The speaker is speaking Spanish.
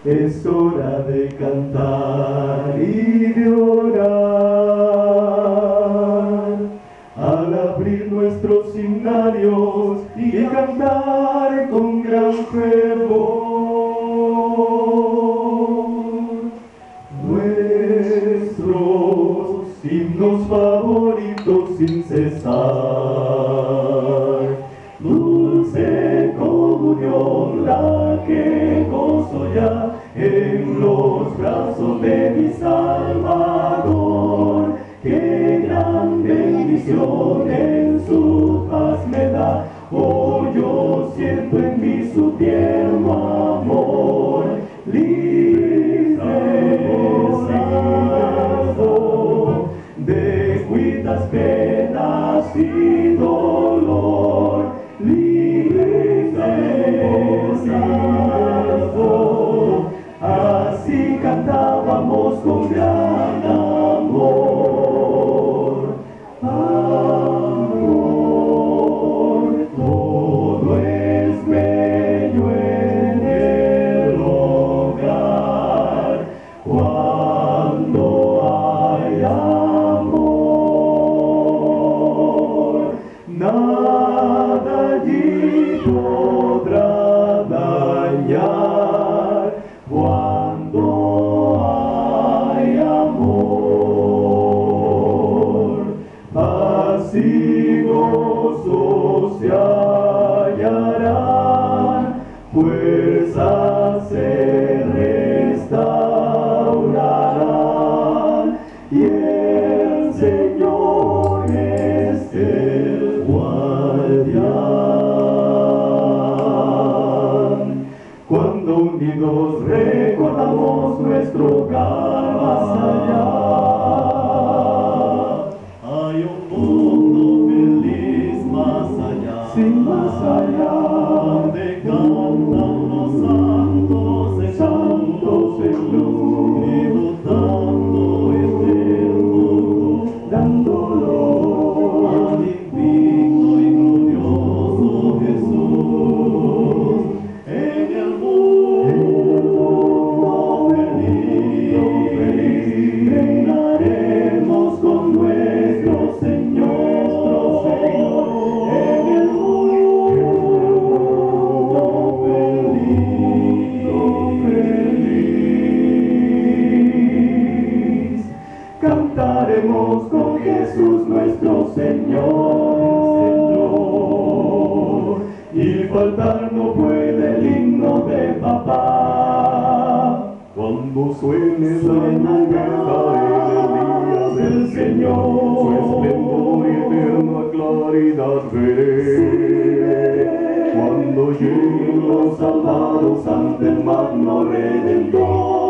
Es hora de cantar y de orar, al abrir nuestros himnarios y cantar con gran fervor nuestros himnos favoritos sin cesar. Dulce comunión la que gozo ya en los brazos de mi Salvador. Qué gran bendición en su paz me da. Hoy yo siento en mí su tierno amor. Libre salvo de cuitas, penas y dolor. Libre salvo, así cantábamos con gran amor. Amor, todo es bello en el hogar cuando hay amor. Nada allí podrá dañar cuando hay amor. Paz y gozo se hallarán, fuerzas se restaurarán y el Señor es el guardián. Cuando unidos recordamos nuestro hogar más allá, hay un mundo feliz más allá, sí, más allá, donde cantan los santos en luz, disfrutando eterno, dándolo al invicto y glorioso Jesús. En el mundo feliz, reinaremos con nuestro Señor. En el mundo feliz, cantaremos con Jesús nuestro Señor. Y faltar no puede el himno de papá. Cuando suene la guerra en el día del Señor, su esplendor y eterna claridad veré. Cuando lleguen los salvados ante el magno Redentor.